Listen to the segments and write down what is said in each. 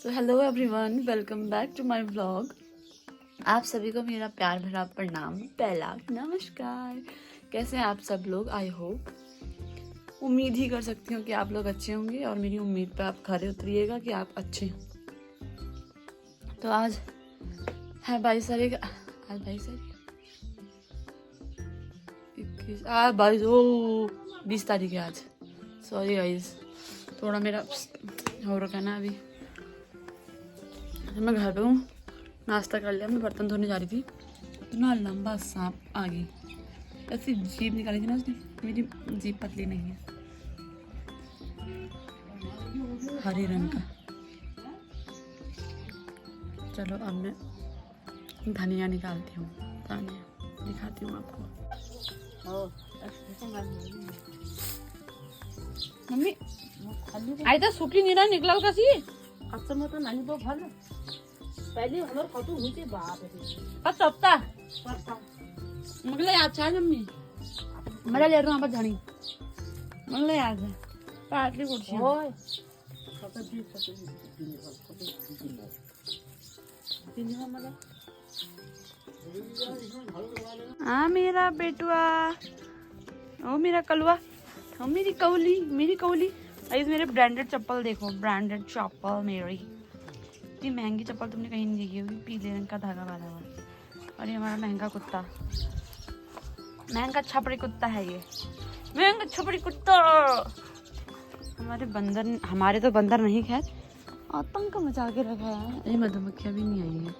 So hello everyone, welcome back to my vlog. आप सभी को मेरा प्यार भरा प्रणाम, पहला नमस्कार। कैसे हैं आप सब लोग? आई होप, उम्मीद ही कर सकती हूँ कि आप लोग अच्छे होंगे और मेरी उम्मीद पर आप खरे उतरिएगा कि आप अच्छे हों। तो आज है 22 तारीख। आज 22 तारीख 21 आज 20 तारीख है आज। सॉरी गाइस, थोड़ा मेरा हो रखा है ना अभी। मैं घर पे हूँ, नाश्ता कर लिया। मैं बर्तन धोने जा रही थी, इतना लंबा सांप आ गई। ऐसी जीभ निकाली थी ना उसने। मेरी जीभ पतली नहीं है, हरे रंग का। चलो अब मैं धनिया निकालती हूँ, धनिया दिखाती हूँ आपको। मम्मी आई तो सुखी नीरा निकल कसी असं मत नाही तो भल पहले हमर कटू हुई बाप अब सप्ताह मगले याद है मम्मी। मेरा ले रहा हूँ आप जानी मगले याद है पाटली कुर्सी होय हाँ मेरा बेटुआ, ओ मेरा कलुआ, ओ मेरी कौली। गाइस मेरे ब्रांडेड चप्पल देखो, ब्रांडेड चप्पल मेरी। इतनी महंगी चप्पल तुमने कहीं नहीं देखी होगी, पीले रंग का धागा वाला हुआ। और ये हमारा महंगा कुत्ता, महंगा छपड़ी कुत्ता है ये, महंगा छपड़ी कुत्ता। हमारे तो बंदर नहीं, खैर आतंक मचा के रखा है। ये मधुमक्खियाँ भी नहीं आई है,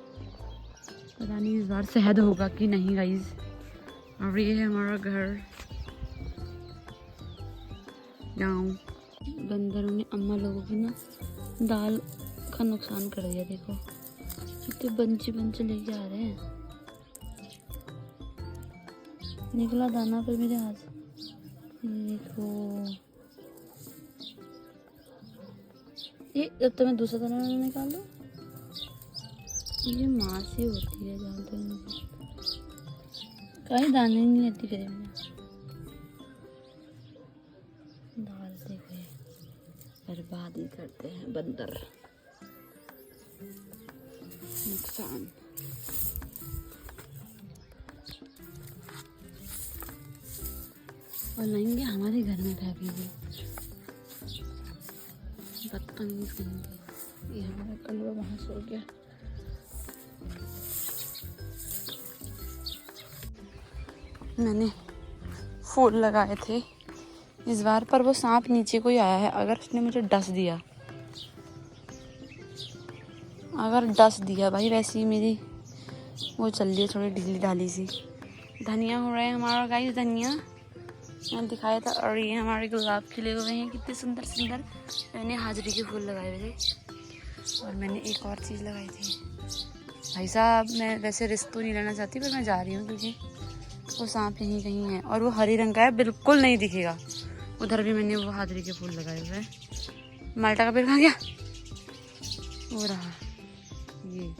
पता नहीं इस बार शहद होगा कि नहीं गाइस। और ये है हमारा घर, गाँव। बंदरों ने अम्मा लोगों की ना दाल का नुकसान कर दिया। देखो इतने बंचे लेके आ रहे हैं। निकला दाना पर मेरे हाथ। देखो ये जब तक मैं दूसरा दाना निकाल दूँ, ये माँ से होती है जानते हैं मुझे। कहीं दाने नहीं लेती करे में दाल। देखो ये बर्बादी करते हैं बंदर, नुकसान। और लाएंगे हमारे घर में रह भी बदतमीज करेंगे। ये हमारा कलवा वहाँ सो गया। मैंने फूल लगाए थे इस बार, पर वो सांप नीचे को ही आया है। अगर उसने मुझे डस दिया, भाई, वैसे ही मेरी वो चल रही है थोड़ी ढीली ढाली सी। धनिया हो रहा है हमारा गाइस, धनिया मैंने दिखाया था। और ये हमारे गुलाब खिले हुए हैं, कितने सुंदर सुंदर। मैंने हाजरी के फूल लगाए हुए थे। और मैंने एक और चीज़ लगाई थी। भाई साहब, मैं वैसे रिस्क तो नहीं लेना चाहती, पर मैं जा रही हूँ क्योंकि वो सांप यहीं कहीं है और वो हरे रंग का है, बिल्कुल नहीं दिखेगा। उधर भी मैंने वो हाजरी के फूल लगाए हुए हैं। माल्टा का पेड़ कहाँ गया? वो रहा ये।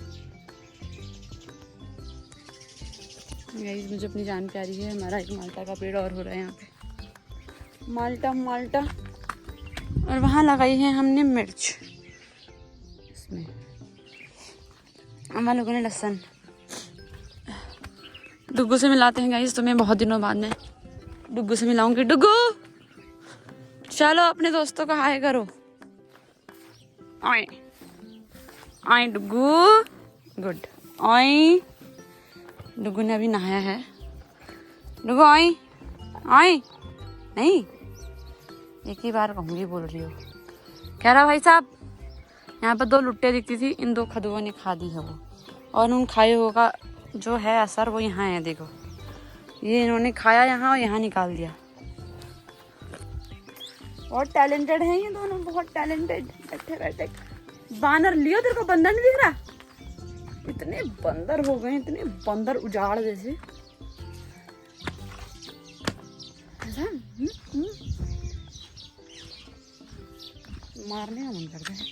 गाइस मुझे अपनी जान प्यारी है। हमारा एक माल्टा का पेड़ और हो रहा है यहाँ पे, माल्टा। और वहाँ लगाई है हमने मिर्च, इसमें हम लोगों ने लहसुन। डुग्गू से मिलाते हैं गाइस, तुम्हें बहुत दिनों बाद मैं डुग्गू से मिलाऊंगी। डुग्गू चलो अपने दोस्तों को हाय करो। आए डुग्गू, गुड। आई डुग्गू ने अभी नहाया है। डुग्गू आई नहीं, एक ही बार कहूँगी, बोल रही हो। कह रहा भाई साहब, यहाँ पर 2 लुट्टे दिखती थी, इन 2 खदुओं ने खा दी है वो। और उन खाए होगा जो है असर, वो यहाँ है। देखो ये इन्होंने खाया यहाँ और यहाँ निकाल दिया। बहुत टैलेंटेड हैं ये दोनों, बहुत टैलेंटेड। बैठे बानर लियो, तेरे को बंदर नहीं दिख रहा? इतने बंदर हो गए, इतने बंदर उजाड़ जैसे। मारने का मन करता है,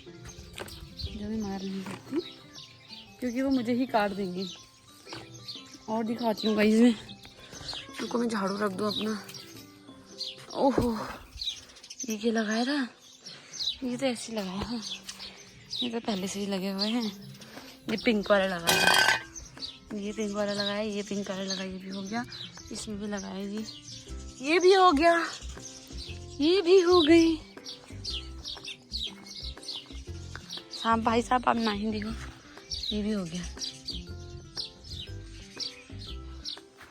जो मैं मार नहीं सकती क्योंकि वो मुझे ही काट देंगे। और दिखाती हूँ गाइस मैं, उनको मैं झाड़ू रख दूँ अपना। ओहो, ये क्या लगाया था? ये तो ऐसे लगाया है। ये तो पहले से ही लगे हुए हैं। ये पिंक वाला लगाया, ये पिंक वाला लगाया, ये पिंक वाला लगाया, ये भी हो गया। इसमें भी लगाया जी, ये भी हो गया, ये भी हो गई। हाँ भाई साहब, आप ना ही देखो, ये भी हो गया।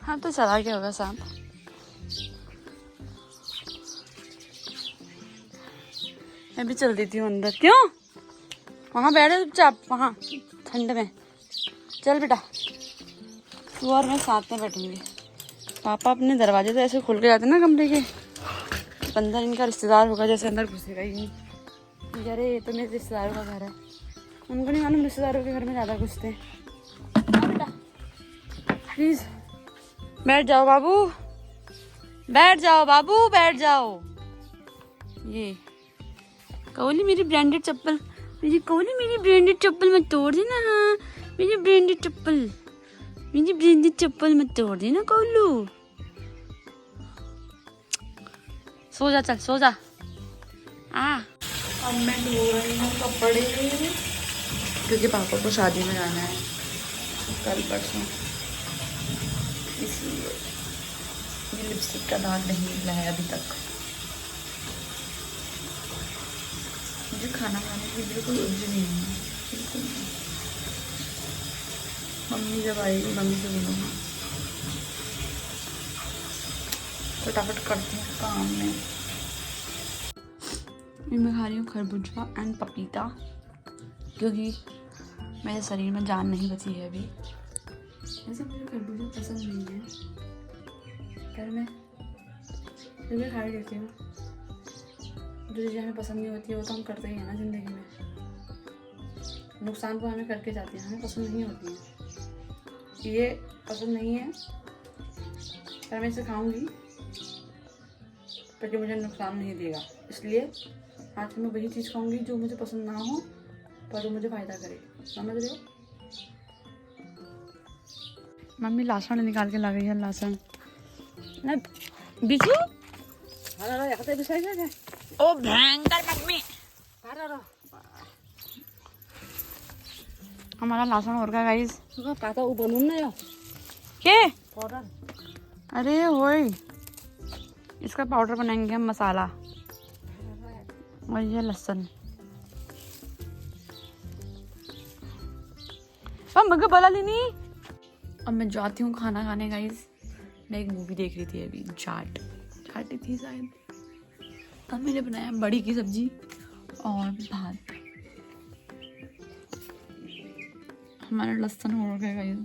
हाँ तो चला गया होगा सांप। मैं भी चल देती हूँ अंदर। क्यों? वहाँ बैठे चुपचाप, वहाँ ठंड में। चल बेटा, तू और मैं साथ में बैठेंगे। पापा अपने दरवाजे तो ऐसे खुल के जाते ना कमरे के, अंदर इनका रिश्तेदार होगा जैसे अंदर घुसेगा ही नहीं। अरे ये तो मेरे रिश्तेदारों का घर है, उनको नहीं मालूम रिश्तेदारों के घर में ज़्यादा घुसते हैं। बेटा प्लीज़ बैठ जाओ बाबू, बैठ जाओ बाबू, बैठ जाओ। ये कोहली मेरी ब्रांडेड चप्पल, मेरी कोहली मेरी ब्रांडेड चप्पल मत तोड़ देना। हाँ मेरी ब्रांडेड चप्पल, मेरी ब्रांडेड चप्पल मत तोड़ देना कोहलू। सो जा, चल सो जा। अब मैं धो रही हूँ कपड़े, क्योंकि पापा को शादी में जाना है कल परसों, इसलिए ये लिपस्टिक का दाग नहीं निकला है अभी तक। मुझे खाना खाने की बिल्कुल उर्ज नहीं है, बिल्कुल नहीं। मम्मी जब आएगी मम्मी से बोलूँगा, फटाफट करती हूँ काम में। मैं खा रही हूँ खरबूजा एंड पपीता, क्योंकि मेरे शरीर में जान नहीं बची है अभी। वैसे मुझे खरबूजा पसंद नहीं है, पर मैं फिर भी खा ही लेती हूँ। जो चीज़ें हमें पसंद नहीं होती है वो तो हम करते ही हैं ना ज़िंदगी में। नुकसान को हमें करके जाती हैं, हमें पसंद नहीं होती हैं। ये पसंद नहीं है पर मैं इसे खाऊंगी ताकि मुझे नुकसान नहीं देगा, इसलिए आज मैं वही चीज़ खाऊंगी जो मुझे पसंद ना हो पर जो मुझे फ़ायदा करे। समझ रहे हो? मम्मी लहसुन निकाल के ला गई है। लहसुन ना बिजू, ओ भयंकर मम्मी। हमारा लहसुन और का गाइस काका वो बनून ना या के पाउडर। अरे होय, इसका पाउडर बनाएंगे हम, मसाला। और ये लहसुन। अब मगर बला लेनी। अब मैं जाती हूँ खाना खाने गाइस। मैं एक मूवी देख रही थी अभी, जाट ही थी शायद। अब मैंने बनाया बड़ी की सब्जी और भात। हमारा लहसुन हो गया गाइस,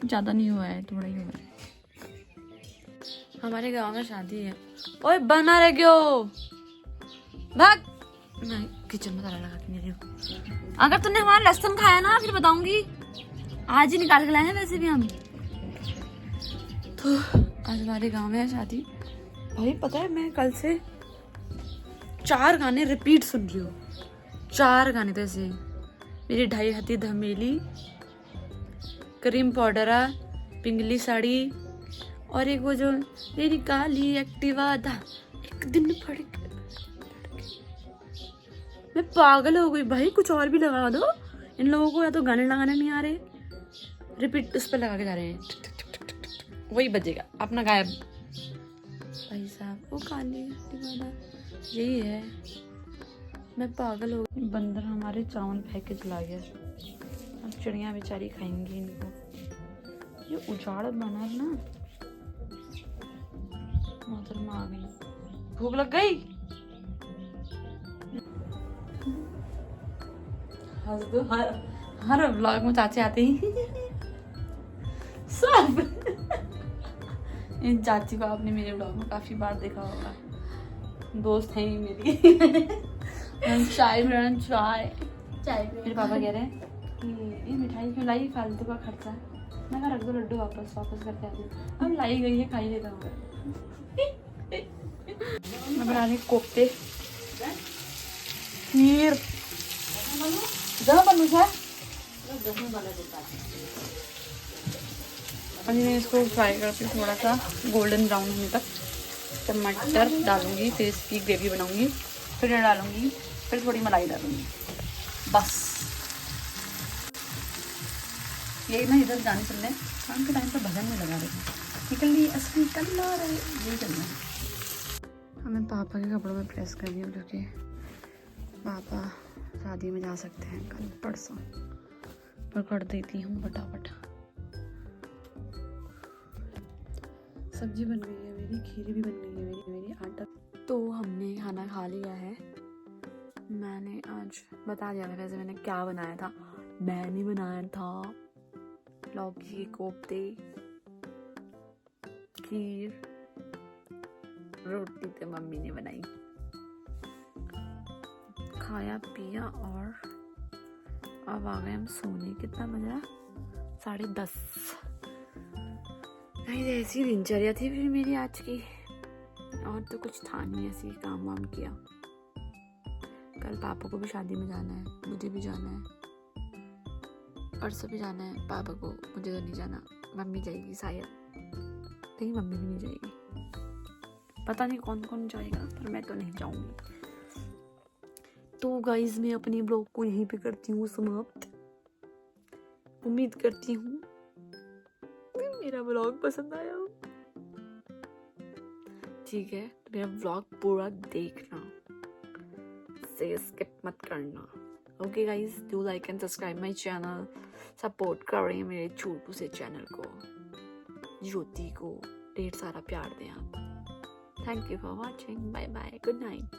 ज़्यादा नहीं हुआ है, थोड़ा ही हुआ है। हमारे गांव में शादी है। ओए बना रह गयो, भाग। मैं किचन में ताला लगा के नहीं रही हूँ। अगर तूने हमारा लहसुन खाया ना फिर बताऊंगी। आज ही निकाल के लाए हैं वैसे भी हम तो। आज हमारे गांव में है शादी। भाई पता है मैं कल से 4 गाने रिपीट सुन रही हूँ। 4 गाने तो ऐसे, मेरी ढाई हाथी धमेली, क्रीम पाउडरा, पिंगली साड़ी, और एक वो जो मेरी काली एक्टिवा था एक दिन फड़क। मैं पागल हो गई भाई, कुछ और भी लगा दो इन लोगों को, या तो गाने लगाने नहीं आ रहे, रिपीट उस पर लगा के जा रहे हैं, वही बजेगा अपना गायब। भाई साहब वो काली एक्टिवा यही है, मैं पागल हो गई। बंदर हमारे चावल फेंक के चला गया, अब चिड़िया बेचारी खाएंगी इनको। ये उजाड़ बना ना, मोहतरमा आ गई, भूख लग गई। हर व्लॉग में चाची आते ही सब। इन चाची को आपने मेरे व्लॉग में काफी बार देखा होगा, दोस्त हैं मेरी। चाय बनाना, चाय मेरे पापा कह रहे हैं कि ये मिठाई क्यों लाई, फालतू का खर्चा। मैं कहा रख दो लड्डू, वापस करके आती हूँ। अब लाई गई है, खाई लेता हूँ। मैं बना रही कोफ्ते, खीर, जहाँ पर मुझे अभी मैं इसको फ्राई करती हूँ थोड़ा सा गोल्डन ब्राउन होने तक। टमाटर डालूंगी, फिर इसकी ग्रेवी बनाऊंगी, फिर डालूंगी, फिर थोड़ी मलाई डालूंगी। बस यही ना, इधर गाने चल रहे हैं शाम के टाइम पर, भजन में लगा रहे निकल ली असली कलर है, यही चलना है। हमें पापा के कपड़ों में प्रेस कर रही हूँ क्योंकि पापा शादी में जा सकते हैं कल परसों, पर कर देती हूँ फटाफट। सब्जी बन गई है मेरी, खीर भी बन गई है मेरी आटा। तो हमने खाना खा लिया है। मैंने आज बता दिया था वैसे मैंने क्या बनाया था। मैंने बनाया था लौकी के कोफ्ते, खीर, रोटी तो मम्मी ने बनाई, खाया पिया और अब आ गए हम सोने। कितना बजा? 10:30। नहीं, ऐसी दिनचर्या थी फिर मेरी आज की, और तो कुछ था नहीं, ऐसे ही काम वाम किया। कल पापा को भी शादी में जाना है, मुझे भी जाना है, परसों भी जाना है पापा को, मुझे तो नहीं जाना। मम्मी जाएगी शायद, नहीं मम्मी भी नहीं जाएगी, पता नहीं कौन कौन जाएगा, पर मैं तो नहीं जाऊंगी। तो गाइज मैं अपने ब्लॉग को यहीं पे करती हूँ समाप्त। उम्मीद करती हूँ मेरा ब्लॉग पसंद आया हो। ठीक है, तो मेरा ब्लॉग पूरा देखना, से स्किप मत करना। Okay guys, do like and subscribe my channel, support करें मेरे छोटू से चैनल को, ज्योति को ढेर सारा प्यार दें आप। Thank you for watching, bye bye, good night.